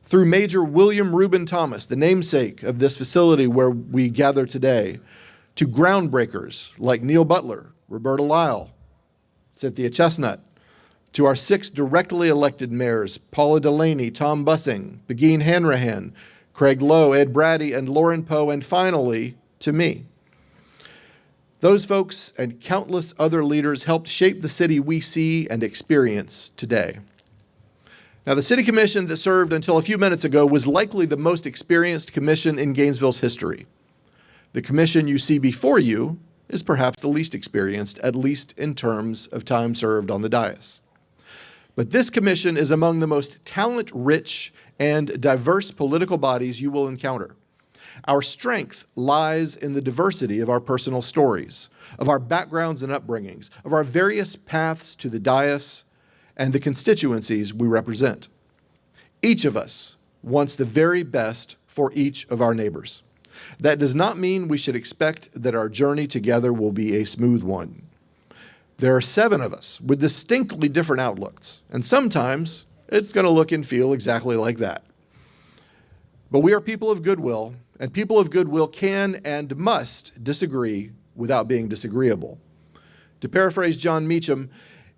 Through Major William Reuben Thomas, the namesake of this facility where we gather today, to groundbreakers like Neil Butler, Roberta Lyle, Cynthia Chestnut, to our 6 directly elected mayors, Paula Delaney, Tom Bussing, Begin Hanrahan, Craig Lowe, Ed Brady, and Lauren Poe, and finally, to me. Those folks and countless other leaders helped shape the city we see and experience today. Now, the city commission that served until a few minutes ago was likely the most experienced commission in Gainesville's history. The commission you see before you is perhaps the least experienced, at least in terms of time served on the dais. But this commission is among the most talent-rich and diverse political bodies you will encounter. Our strength lies in the diversity of our personal stories, of our backgrounds and upbringings, of our various paths to the dais, and the constituencies we represent. Each of us wants the very best for each of our neighbors. That does not mean we should expect that our journey together will be a smooth one. There are 7 of us with distinctly different outlooks, and sometimes it's going to look and feel exactly like that. But we are people of goodwill, and people of goodwill can and must disagree without being disagreeable. To paraphrase John Meacham,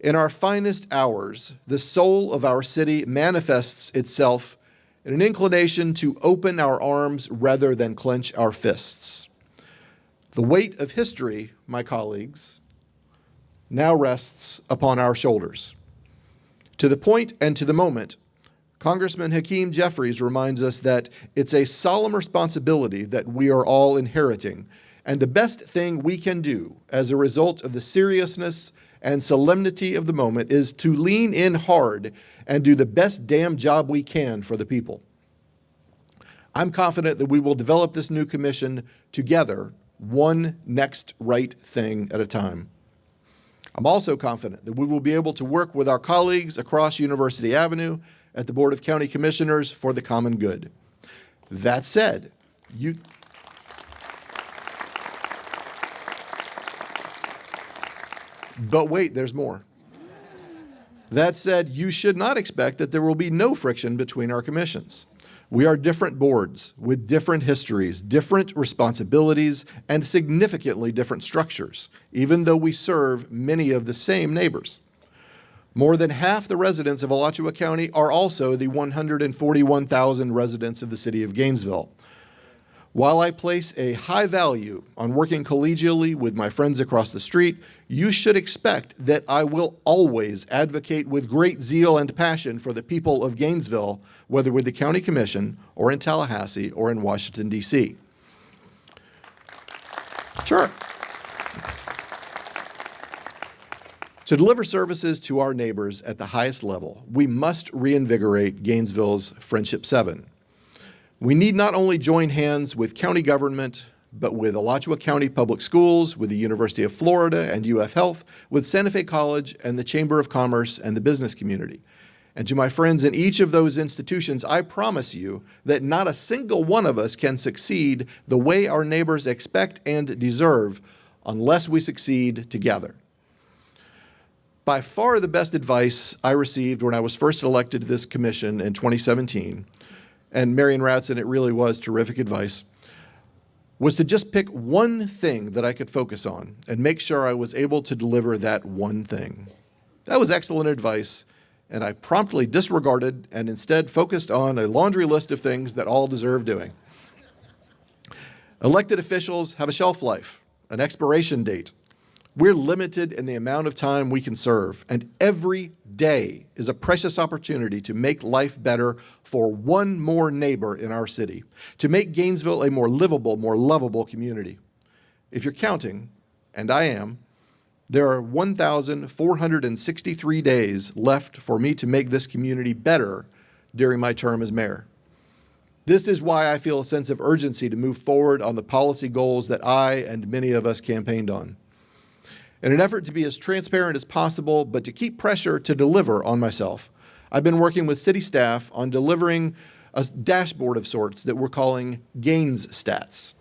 in our finest hours, the soul of our city manifests itself in an inclination to open our arms rather than clench our fists. The weight of history, my colleagues, now rests upon our shoulders. To the point and to the moment, Congressman Hakeem Jeffries reminds us that it's a solemn responsibility that we are all inheriting, and the best thing we can do as a result of the seriousness and solemnity of the moment is to lean in hard and do the best damn job we can for the people. I'm confident that we will develop this new commission together, one next right thing at a time. I'm also confident that we will be able to work with our colleagues across University Avenue at the Board of County Commissioners for the common good. That said, But wait, there's more. That said, you should not expect that there will be no friction between our commissions. We are different boards with different histories, different responsibilities, and significantly different structures, even though we serve many of the same neighbors. More than half the residents of Alachua County are also the 141,000 residents of the city of Gainesville. While I place a high value on working collegially with my friends across the street, you should expect that I will always advocate with great zeal and passion for the people of Gainesville, whether with the County Commission or in Tallahassee or in Washington, D.C. Sure. To deliver services to our neighbors at the highest level, we must reinvigorate Gainesville's Friendship 7. We need not only join hands with county government, but with Alachua County Public Schools, with the University of Florida and UF Health, with Santa Fe College and the Chamber of Commerce and the business community. And to my friends in each of those institutions, I promise you that not a single one of us can succeed the way our neighbors expect and deserve unless we succeed together. By far the best advice I received when I was first elected to this commission in 2017, and Marion Ratson, it really was terrific advice, was to just pick one thing that I could focus on and make sure I was able to deliver that one thing. That was excellent advice, and I promptly disregarded and instead focused on a laundry list of things that all deserve doing. Elected officials have a shelf life, an expiration date. We're limited in the amount of time we can serve, and every day is a precious opportunity to make life better for one more neighbor in our city, to make Gainesville a more livable, more lovable community. If you're counting, and I am, there are 1,463 days left for me to make this community better during my term as mayor. This is why I feel a sense of urgency to move forward on the policy goals that I and many of us campaigned on. In an effort to be as transparent as possible, but to keep pressure to deliver on myself, I've been working with city staff on delivering a dashboard of sorts that we're calling Gains Stats.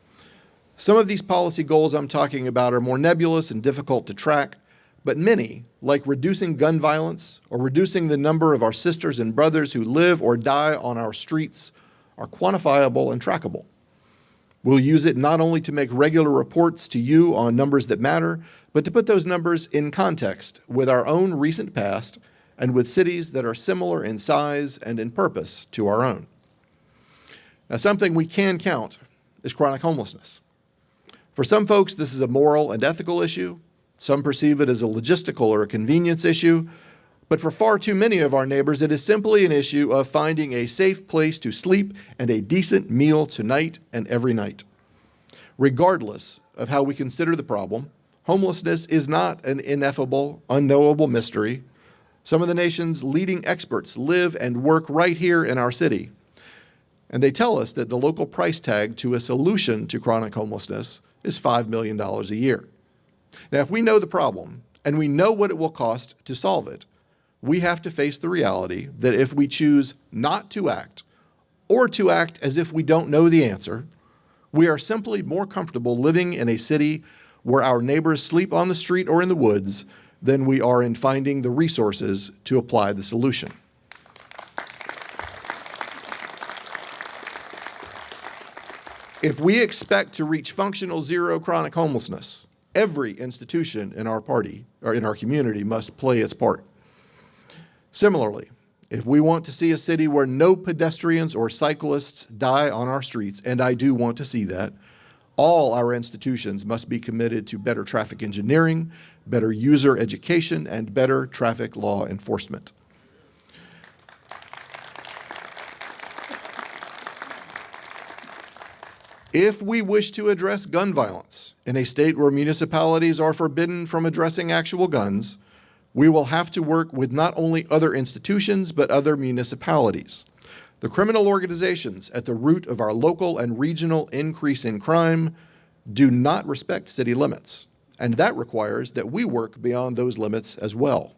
Some of these policy goals I'm talking about are more nebulous and difficult to track, but many, like reducing gun violence or reducing the number of our sisters and brothers who live or die on our streets, are quantifiable and trackable. We'll use it not only to make regular reports to you on numbers that matter, but to put those numbers in context with our own recent past and with cities that are similar in size and in purpose to our own. Now, something we can count is chronic homelessness. For some folks, this is a moral and ethical issue. Some perceive it as a logistical or a convenience issue. But for far too many of our neighbors, it is simply an issue of finding a safe place to sleep and a decent meal tonight and every night. Regardless of how we consider the problem, homelessness is not an ineffable, unknowable mystery. Some of the nation's leading experts live and work right here in our city. And they tell us that the local price tag to a solution to chronic homelessness is $5 million a year. Now, if we know the problem and we know what it will cost to solve it, we have to face the reality that if we choose not to act, or to act as if we don't know the answer, we are simply more comfortable living in a city where our neighbors sleep on the street or in the woods than we are in finding the resources to apply the solution. If we expect to reach functional zero chronic homelessness, every institution in our party or in our community must play its part. Similarly, if we want to see a city where no pedestrians or cyclists die on our streets, and I do want to see that, all our institutions must be committed to better traffic engineering, better user education, and better traffic law enforcement. If we wish to address gun violence in a state where municipalities are forbidden from addressing actual guns, we will have to work with not only other institutions, but other municipalities. The criminal organizations at the root of our local and regional increase in crime do not respect city limits, and that requires that we work beyond those limits as well.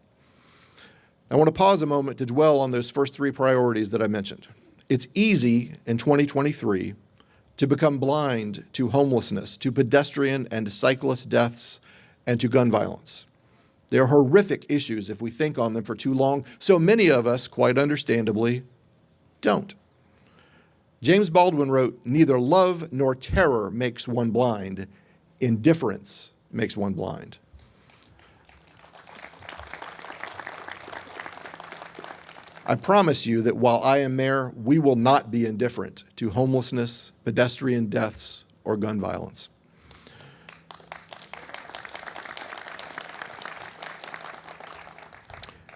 I want to pause a moment to dwell on those first three priorities that I mentioned. It's easy in 2023 to become blind to homelessness, to pedestrian and cyclist deaths, and to gun violence. They are horrific issues if we think on them for too long, so many of us, quite understandably, don't. James Baldwin wrote, "Neither love nor terror makes one blind. Indifference makes one blind." I promise you that while I am mayor, we will not be indifferent to homelessness, pedestrian deaths, or gun violence.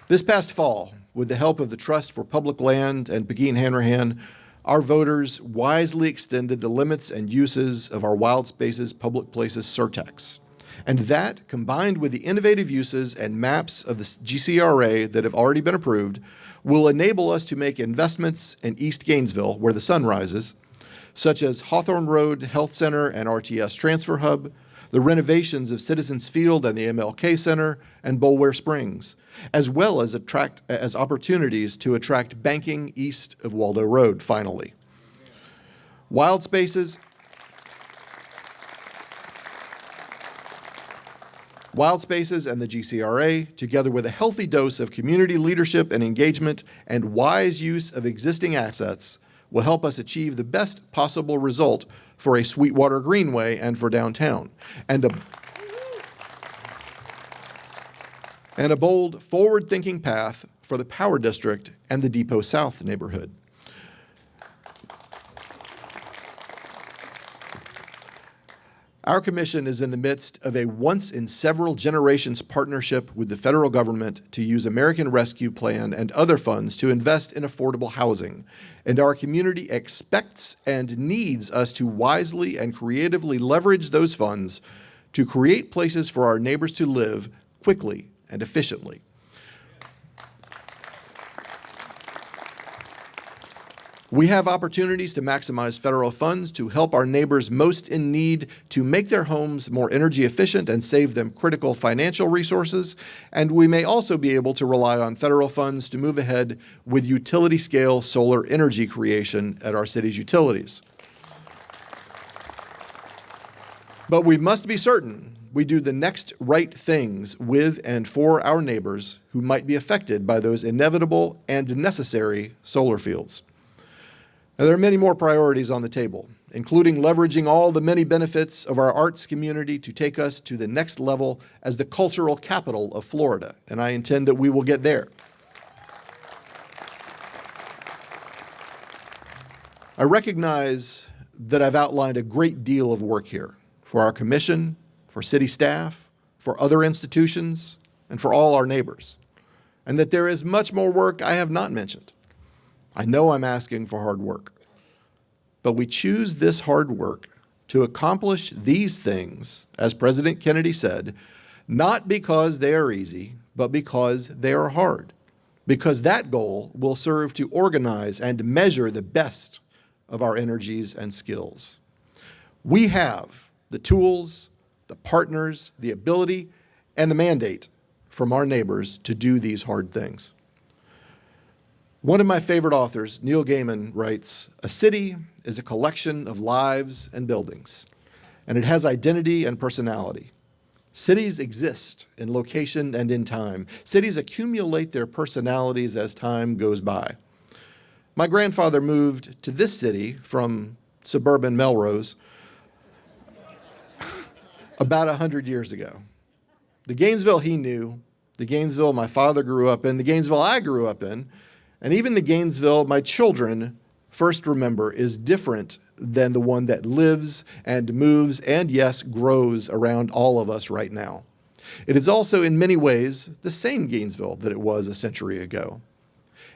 This past fall, with the help of the Trust for Public Land and Pekin Hanrahan, our voters wisely extended the limits and uses of our Wild Spaces Public Places surtax. And that, combined with the innovative uses and maps of the GCRA that have already been approved, will enable us to make investments in East Gainesville, where the sun rises, such as Hawthorne Road Health Center and RTS Transfer Hub, the renovations of Citizens Field and the MLK Center, and Boulware Springs, as well as opportunities to attract banking east of Waldo Road, finally. Wild Spaces and the GCRA, together with a healthy dose of community leadership and engagement and wise use of existing assets, will help us achieve the best possible result for a Sweetwater Greenway and for downtown, and a bold, forward-thinking path for the Power District and the Depot South neighborhood. Our commission is in the midst of a once-in-several-generations partnership with the federal government to use American Rescue Plan and other funds to invest in affordable housing, and our community expects and needs us to wisely and creatively leverage those funds to create places for our neighbors to live quickly and efficiently. We have opportunities to maximize federal funds to help our neighbors most in need to make their homes more energy efficient and save them critical financial resources, and we may also be able to rely on federal funds to move ahead with utility-scale solar energy creation at our city's utilities. But we must be certain we do the next right things with and for our neighbors who might be affected by those inevitable and necessary solar fields. Now, there are many more priorities on the table, including leveraging all the many benefits of our arts community to take us to the next level as the cultural capital of Florida, and I intend that we will get there. I recognize that I've outlined a great deal of work here for our commission, for city staff, for other institutions, and for all our neighbors, and that there is much more work I have not mentioned. I know I'm asking for hard work, but we choose this hard work to accomplish these things, as President Kennedy said, not because they are easy, but because they are hard, because that goal will serve to organize and measure the best of our energies and skills. We have the tools, the partners, the ability, and the mandate from our neighbors to do these hard things. One of my favorite authors, Neil Gaiman, writes, "A city is a collection of lives and buildings, and it has identity and personality. Cities exist in location and in time. Cities accumulate their personalities as time goes by." My grandfather moved to this city from suburban Melrose about 100 years ago. The Gainesville he knew, the Gainesville my father grew up in, the Gainesville I grew up in, and even the Gainesville my children first remember is different than the one that lives and moves and, yes, grows around all of us right now. It is also in many ways the same Gainesville that it was a century ago.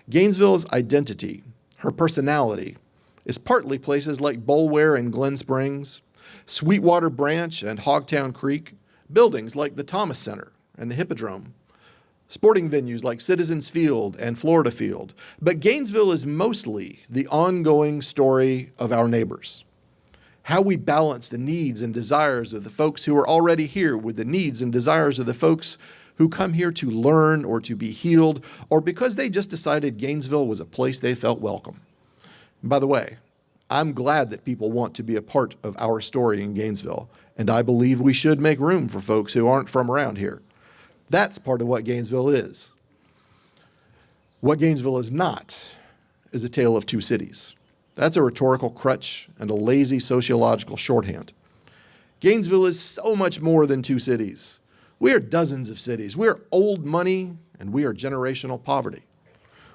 Gainesville's identity, her personality, is partly places like Boulware and Glen Springs, Sweetwater Branch and Hogtown Creek, buildings like the Thomas Center and the Hippodrome, sporting venues like Citizens Field and Florida Field. But Gainesville is mostly the ongoing story of our neighbors. How we balance the needs and desires of the folks who are already here with the needs and desires of the folks who come here to learn or to be healed, or because they just decided Gainesville was a place they felt welcome. And by the way, I'm glad that people want to be a part of our story in Gainesville, and I believe we should make room for folks who aren't from around here. That's part of what Gainesville is. What Gainesville is not is a tale of two cities. That's a rhetorical crutch and a lazy sociological shorthand. Gainesville is so much more than 2 cities. We are dozens of cities. We are old money and we are generational poverty.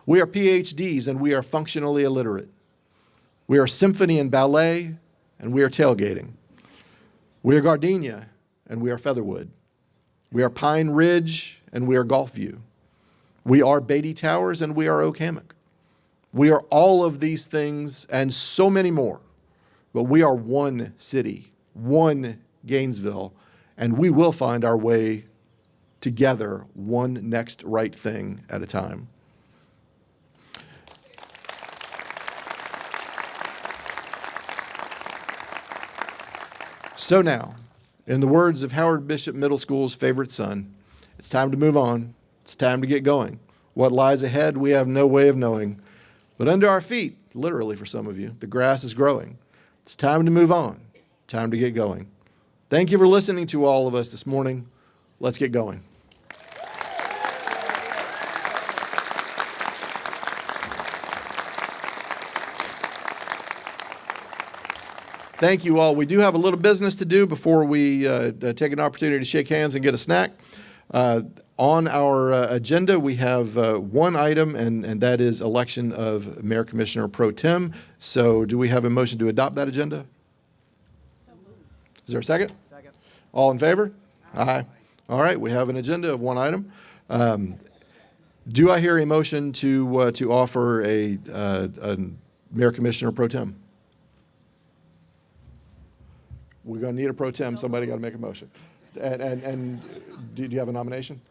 We are PhDs and we are functionally illiterate. We are symphony and ballet and we are tailgating. We are gardenia and we are Featherwood. We are Pine Ridge and we are Gulfview. We are Beatty Towers and we are Oak Hammock. We are all of these things and so many more, but we are one city, one Gainesville, and we will find our way together, one next right thing at a time. So now, in the words of Howard Bishop Middle School's favorite son, it's time to move on. It's time to get going. What lies ahead, we have no way of knowing. But under our feet, literally for some of you, the grass is growing. It's time to move on. Time to get going. Thank you for listening to all of us this morning. Let's get going. Thank you all. We do have a little business to do before we take an opportunity to shake hands and get a snack. On our agenda, we have one item, and that is election of Mayor Commissioner Pro Tem. So do we have a motion to adopt that agenda? So moved. Is there a second? Second. All in favor? Aye. All right, we have an agenda of one item. Do I hear a motion to offer a Mayor Commissioner Pro Tem? We're going to need a Pro Tem. Somebody got to make a motion. And do you have a nomination?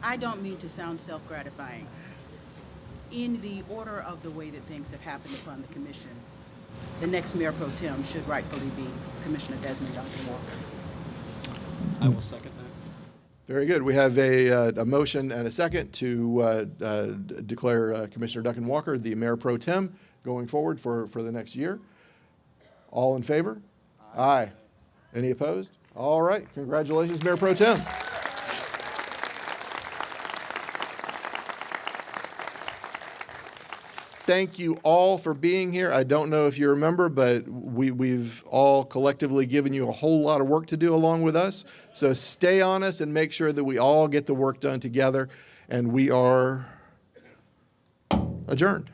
I don't mean to sound self-gratifying. In the order of the way that things have happened upon the commission, the next Mayor Pro Tem should rightfully be Commissioner Desmond Duncan Walker. I will second that. Very good. We have a motion and a second to declare Commissioner Duncan Walker the Mayor Pro Tem going forward for the next year. All in favor? Aye. Any opposed? All right. Congratulations, Mayor Pro Tem. Thank you all for being here. I don't know if you remember, but we've all collectively given you a whole lot of work to do along with us. So stay on us and make sure that we all get the work done together. And we are adjourned.